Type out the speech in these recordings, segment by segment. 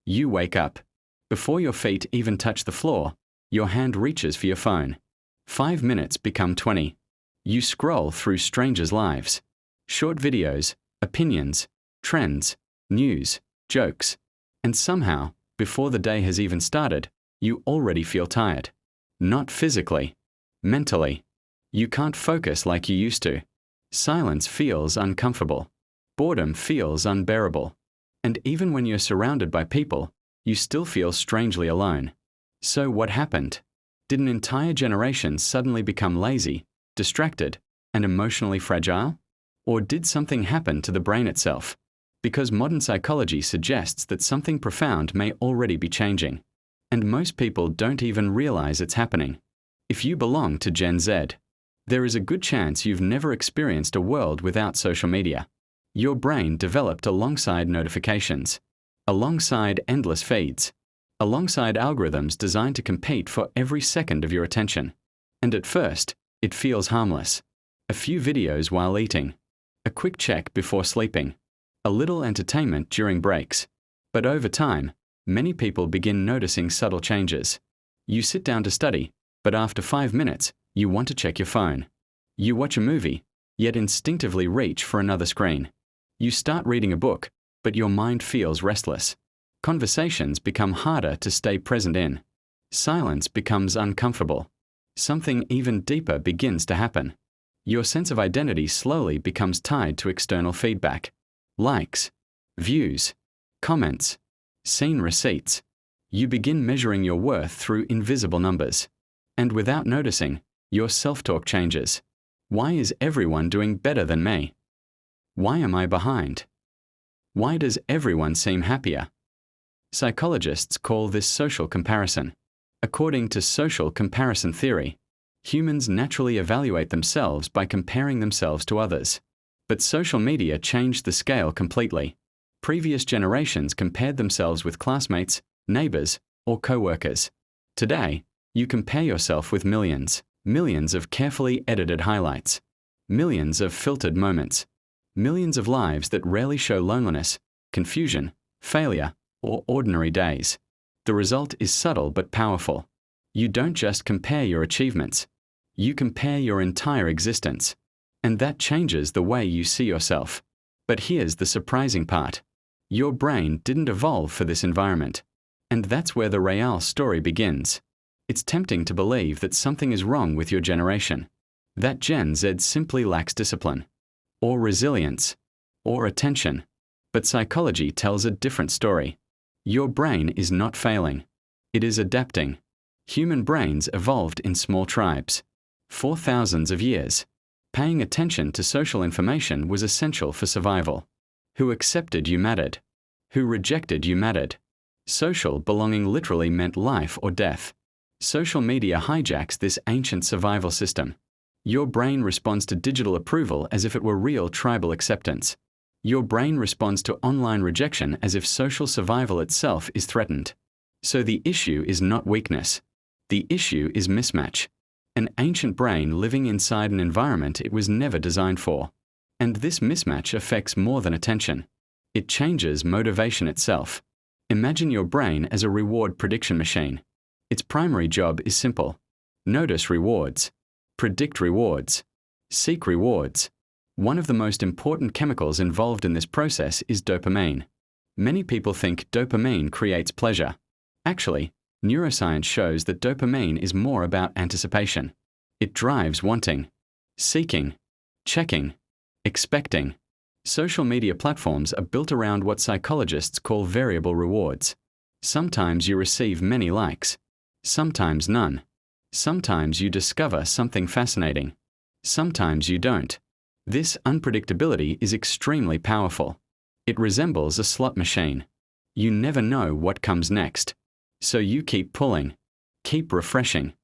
You wake up. Before your feet even touch the floor, your hand reaches for your phone. 5 minutes become 20. You scroll through strangers' lives. Short videos, opinions, trends, news, jokes. And somehow, before the day has even started, you already feel tired. Not physically, mentally. You can't focus like you used to. Silence feels uncomfortable. Boredom feels unbearable. And even when you're surrounded by people, you still feel strangely alone. So what happened? Did an entire generation suddenly become lazy, distracted, and emotionally fragile? Or did something happen to the brain itself? Because modern psychology suggests that something profound may already be changing. And most people don't even realize it's happening. If you belong to Gen Z, there is a good chance you've never experienced a world without social media. Your brain developed alongside notifications, alongside endless feeds, alongside algorithms designed to compete for every second of your attention. And at first, it feels harmless. A few videos while eating, a quick check before sleeping, a little entertainment during breaks. But over time, many people begin noticing subtle changes. You sit down to study, but after 5 minutes, you want to check your phone. You watch a movie, yet instinctively reach for another screen. You start reading a book, but your mind feels restless. Conversations become harder to stay present in. Silence becomes uncomfortable. Something even deeper begins to happen. Your sense of identity slowly becomes tied to external feedback. Likes, views, comments, seen receipts. You begin measuring your worth through invisible numbers. And without noticing, your self-talk changes. Why is everyone doing better than me? Why am I behind? Why does everyone seem happier? Psychologists call this social comparison. According to social comparison theory, humans naturally evaluate themselves by comparing themselves to others. But social media changed the scale completely. Previous generations compared themselves with classmates, neighbors, or co-workers. Today, you compare yourself with millions of carefully edited highlights, millions of filtered moments, millions of lives that rarely show loneliness, confusion, failure, or ordinary days. The result is subtle but powerful. You don't just compare your achievements. You compare your entire existence. And that changes the way you see yourself. But here's the surprising part. Your brain didn't evolve for this environment. And that's where the real story begins. It's tempting to believe that something is wrong with your generation. That Gen Z simply lacks discipline, or resilience, or attention. But psychology tells a different story. Your brain is not failing. It is adapting. Human brains evolved in small tribes for thousands of years. Paying attention to social information was essential for survival. Who accepted you mattered. Who rejected you mattered. Social belonging literally meant life or death. Social media hijacks this ancient survival system. Your brain responds to digital approval as if it were real tribal acceptance. Your brain responds to online rejection as if social survival itself is threatened. So the issue is not weakness. The issue is mismatch. An ancient brain living inside an environment it was never designed for. And this mismatch affects more than attention. It changes motivation itself. Imagine your brain as a reward prediction machine. Its primary job is simple. Notice rewards. Predict rewards. Seek rewards. One of the most important chemicals involved in this process is dopamine. Many people think dopamine creates pleasure. Actually, neuroscience shows that dopamine is more about anticipation. It drives wanting, seeking, checking, expecting. Social media platforms are built around what psychologists call variable rewards. Sometimes you receive many likes. Sometimes none. Sometimes you discover something fascinating. Sometimes you don't. This unpredictability is extremely powerful. It resembles a slot machine. You never know what comes next. So you keep pulling, keep refreshing,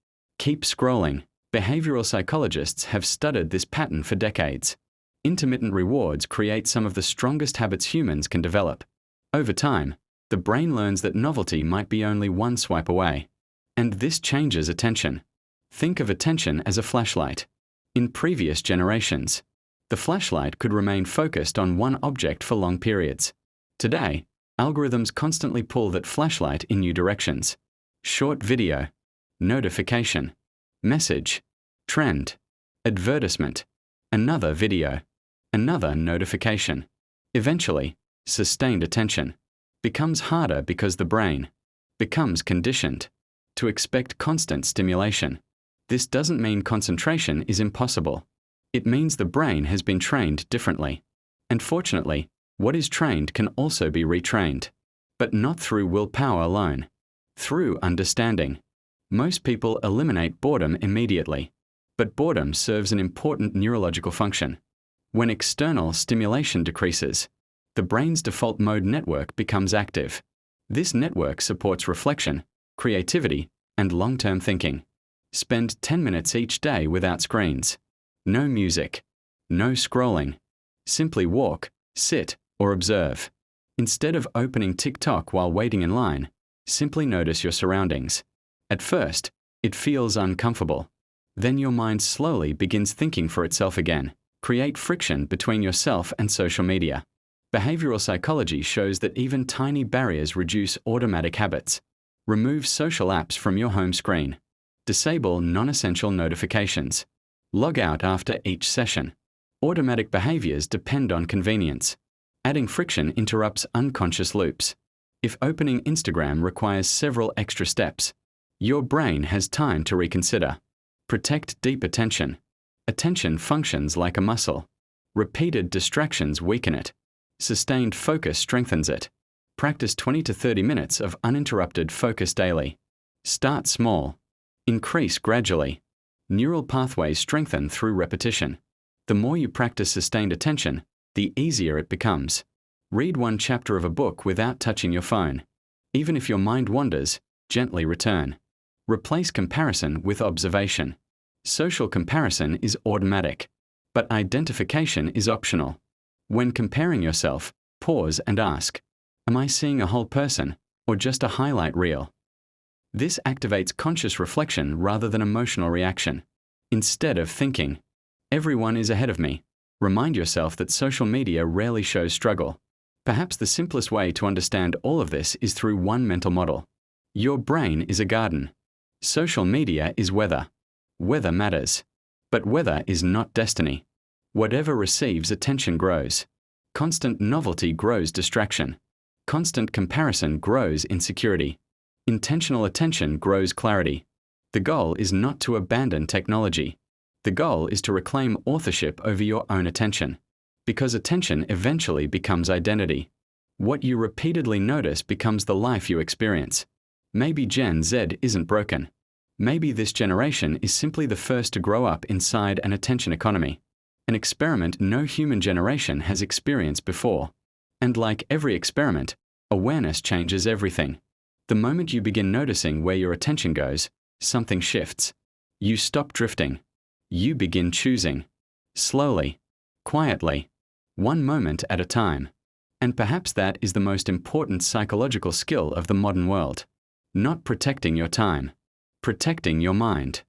keep scrolling. Behavioral psychologists have studied this pattern for decades. Intermittent rewards create some of the strongest habits humans can develop. Over time, the brain learns that novelty might be only one swipe away. And this changes attention. Think of attention as a flashlight. In previous generations, the flashlight could remain focused on one object for long periods. Today, Algorithms constantly pull that flashlight in new directions. Short video, notification, message, trend, advertisement, another video, another notification. Eventually, sustained attention becomes harder because the brain becomes conditioned to expect constant stimulation. This doesn't mean concentration is impossible. It means the brain has been trained differently. And fortunately, what is trained can also be retrained, but not through willpower alone, through understanding. Most people eliminate boredom immediately, but boredom serves an important neurological function. When external stimulation decreases, the brain's default mode network becomes active. This network supports reflection, creativity, and long-term thinking. Spend 10 minutes each day without screens. No music. No scrolling. Simply walk, sit, or observe. Instead of opening TikTok while waiting in line, simply notice your surroundings. At first, it feels uncomfortable. Then your mind slowly begins thinking for itself again. Create friction between yourself and social media. Behavioral psychology shows that even tiny barriers reduce automatic habits. Remove social apps from your home screen. Disable non-essential notifications. Log out after each session. Automatic behaviors depend on convenience. Adding friction interrupts unconscious loops. If opening Instagram requires several extra steps, your brain has time to reconsider. Protect deep attention. Attention functions like a muscle. Repeated distractions weaken it. Sustained focus strengthens it. Practice 20 to 30 minutes of uninterrupted focus daily. Start small. Increase gradually. Neural pathways strengthen through repetition. The more you practice sustained attention, the easier it becomes. Read one chapter of a book without touching your phone. Even if your mind wanders, gently return. Replace comparison with observation. Social comparison is automatic, but identification is optional. When comparing yourself, pause and ask, am I seeing a whole person or just a highlight reel? This activates conscious reflection rather than emotional reaction. Instead of thinking, everyone is ahead of me, remind yourself that social media rarely shows struggle. Perhaps the simplest way to understand all of this is through one mental model. Your brain is a garden. Social media is weather. Weather matters. But weather is not destiny. Whatever receives attention grows. Constant novelty grows distraction. Constant comparison grows insecurity. Intentional attention grows clarity. The goal is not to abandon technology. The goal is to reclaim authorship over your own attention. Because attention eventually becomes identity. What you repeatedly notice becomes the life you experience. Maybe Gen Z isn't broken. Maybe this generation is simply the first to grow up inside an attention economy. An experiment no human generation has experienced before. And like every experiment, awareness changes everything. The moment you begin noticing where your attention goes, something shifts. You stop drifting. You begin choosing. Slowly, quietly, one moment at a time. And perhaps that is the most important psychological skill of the modern world. Not protecting your time, protecting your mind.